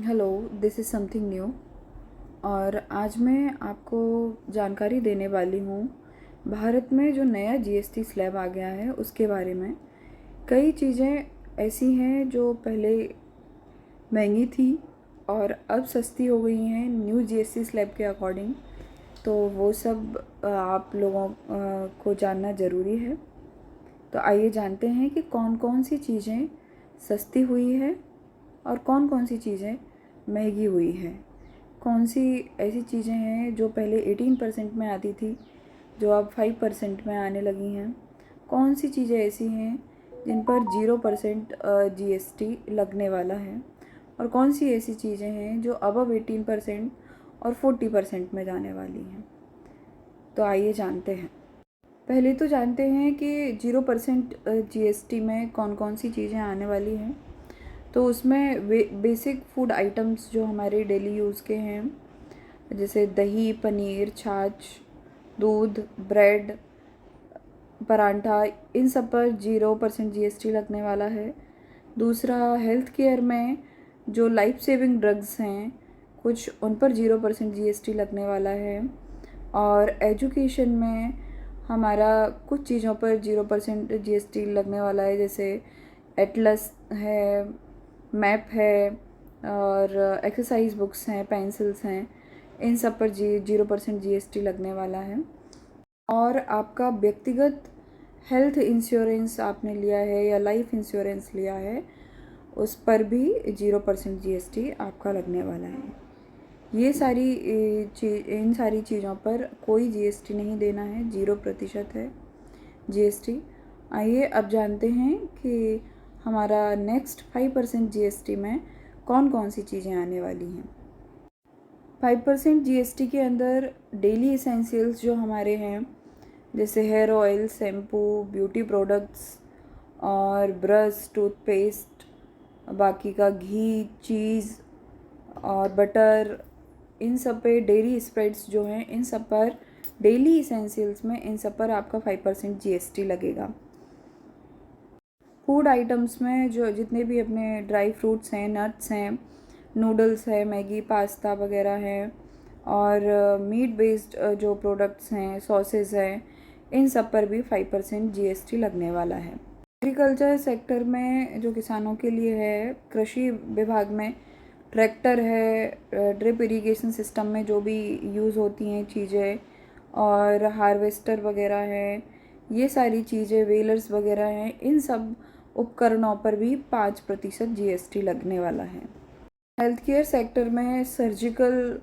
Hello, this is something new. और आज मैं आपको जानकारी देने वाली हूँ भारत में जो नया जीएसटी स्लैब आ गया है उसके बारे में। कई चीज़ें ऐसी हैं जो पहले महंगी थी और अब सस्ती हो गई हैं न्यू जीएसटी स्लैब के अकॉर्डिंग। तो वो सब आप लोगों को जानना ज़रूरी है। तो आइए जानते हैं कि कौन कौन सी चीज़ें सस्ती हुई है और कौन कौन सी चीज़ें महंगी हुई है। कौन सी ऐसी चीज़ें हैं जो पहले 18% में आती थी जो अब 5% में आने लगी हैं। कौन सी चीज़ें ऐसी हैं जिन पर 0% जीएसटी लगने वाला है और कौन सी ऐसी चीज़ें हैं जो अब 18% और 40% में जाने वाली हैं। तो आइए जानते हैं। पहले तो जानते हैं कि 0% जीएसटी में कौन कौन सी चीज़ें आने वाली हैं। तो उसमें बेसिक फूड आइटम्स जो हमारे डेली यूज़ के हैं, जैसे दही, पनीर, छाछ, दूध, ब्रेड, परांठा, इन सब पर 0% जीएसटी लगने वाला है। दूसरा, हेल्थ केयर में जो लाइफ सेविंग ड्रग्स हैं कुछ, उन पर 0% जीएसटी लगने वाला है। और एजुकेशन में हमारा कुछ चीज़ों पर 0% जीएसटी लगने वाला है, जैसे एटलस है, मैप है और एक्सरसाइज बुक्स हैं, पेंसिल्स हैं, इन सब पर 0% जीएसटी लगने वाला है। और आपका व्यक्तिगत हेल्थ इंश्योरेंस आपने लिया है या लाइफ इंश्योरेंस लिया है, उस पर भी 0% जीएसटी आपका लगने वाला है। ये सारी इन सारी चीज़ों पर कोई जीएसटी नहीं देना है, 0% है जीएसटी। आइए अब जानते हैं कि हमारा नेक्स्ट 5% जीएसटी में कौन कौन सी चीज़ें आने वाली हैं। 5% जीएसटी के अंदर डेली इसेंशियल्स जो हमारे हैं, जैसे hair oil, shampoo, beauty products और ब्रश, टूथपेस्ट, बाकी का घी, चीज़ और बटर, इन सब पे, डेयरी स्प्रेड्स जो हैं, इन सब पर, डेली इसेंशियल्स में इन सब पर आपका 5% जीएसटी लगेगा। फूड आइटम्स में जो जितने भी अपने ड्राई फ्रूट्स हैं, नट्स हैं, नूडल्स है, मैगी, पास्ता वगैरह हैं, और मीट बेस्ड जो प्रोडक्ट्स हैं, सॉसेस हैं, इन सब पर भी 5% जीएसटी लगने वाला है। एग्रीकल्चर सेक्टर में जो किसानों के लिए है, कृषि विभाग में ट्रैक्टर है, ड्रिप इरिगेशन सिस्टम में जो भी यूज़ होती हैं चीज़ें, और हार्वेस्टर वगैरह है, ये सारी चीज़ें, वेलर्स वगैरह हैं, इन सब उपकरणों पर भी 5% जीएसटी लगने वाला है। हेल्थ केयर सेक्टर में सर्जिकल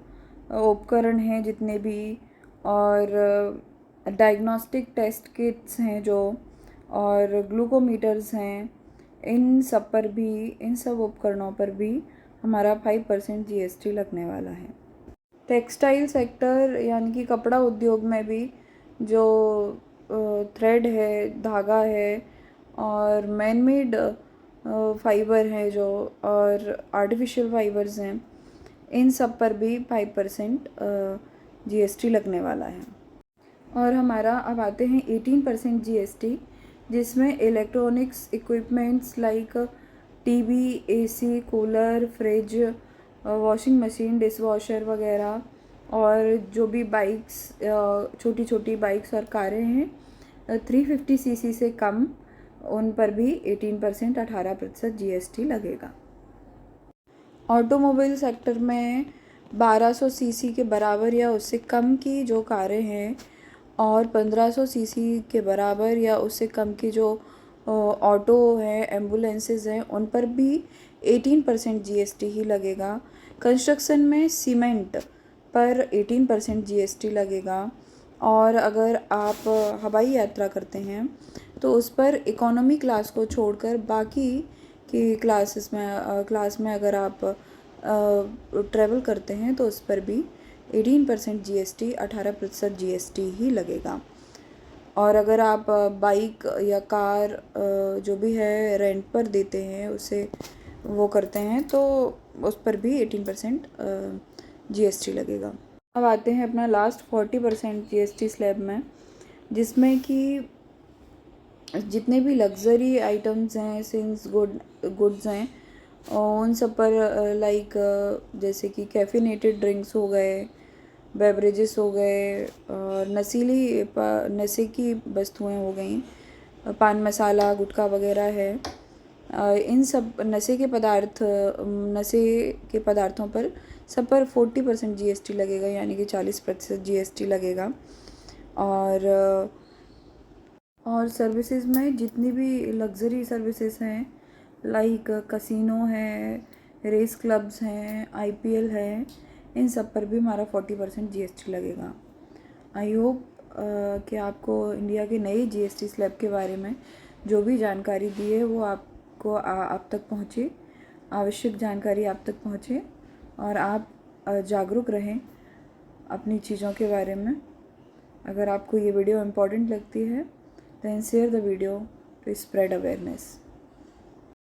उपकरण हैं जितने भी, और डायग्नोस्टिक टेस्ट किट्स हैं जो, और ग्लूकोमीटर्स हैं, इन सब पर भी, इन सब उपकरणों पर भी हमारा 5% जीएसटी लगने वाला है। टेक्सटाइल सेक्टर यानी कि कपड़ा उद्योग में भी जो थ्रेड है, धागा है, और मैन मेड फाइबर है जो, और आर्टिफिशियल फाइबर्स हैं, इन सब पर भी 5% जीएसटी लगने वाला है। और हमारा अब आते हैं 18% जीएसटी, जिसमें electronics equipments like TV, AC, cooler, fridge, washing machine, dishwasher वगैरह, और जो भी बाइक्स, छोटी छोटी बाइक्स और कारें हैं 350 सीसी से कम, उन पर भी 18% 18% जीएसटी लगेगा। ऑटोमोबाइल सेक्टर में 1200 सीसी के बराबर या उससे कम की जो कारें हैं, और 1500 सीसी के बराबर या उससे कम की जो ऑटो हैं, एम्बुलेंसेस हैं, उन पर भी 18% जीएसटी ही लगेगा। कंस्ट्रक्शन में सीमेंट पर 18% जीएसटी लगेगा। और अगर आप हवाई यात्रा करते हैं तो उस पर इकोनॉमी क्लास को छोड़कर बाकी की क्लास में अगर आप ट्रैवल करते हैं तो उस पर भी 18% जीएसटी, 18% जीएसटी ही लगेगा। और अगर आप बाइक या कार जो भी है रेंट पर देते हैं, उसे वो करते हैं, तो उस पर भी 18% जीएसटी लगेगा। अब आते हैं अपना लास्ट 40% जीएसटी स्लैब में, जिसमें कि जितने भी लग्जरी आइटम्स हैं, सिंस गुड्स हैं, और उन सब पर लाइक जैसे कि कैफिनेटेड ड्रिंक्स हो गए, बेवरेजेस हो गए, और नशे की वस्तुएं हो गई, पान मसाला गुटखा वगैरह है, इन सब नशे के पदार्थों पर सब पर 40% GST लगेगा, यानी कि 40% GST लगेगा। और सर्विसेज में जितनी भी लग्ज़री सर्विसेज हैं, लाइक कसिनो है, रेस क्लब्स हैं, IPL है, इन सब पर भी हमारा 40% GST लगेगा। आई होप कि आपको इंडिया के नए GST स्लैब के बारे में जो भी जानकारी दी है वो आपको आप तक पहुँचे, आवश्यक जानकारी आप तक पहुँचे, और आप जागरूक रहें अपनी चीज़ों के बारे में। अगर आपको ये वीडियो इम्पोर्टेंट लगती है then share the video to spread awareness.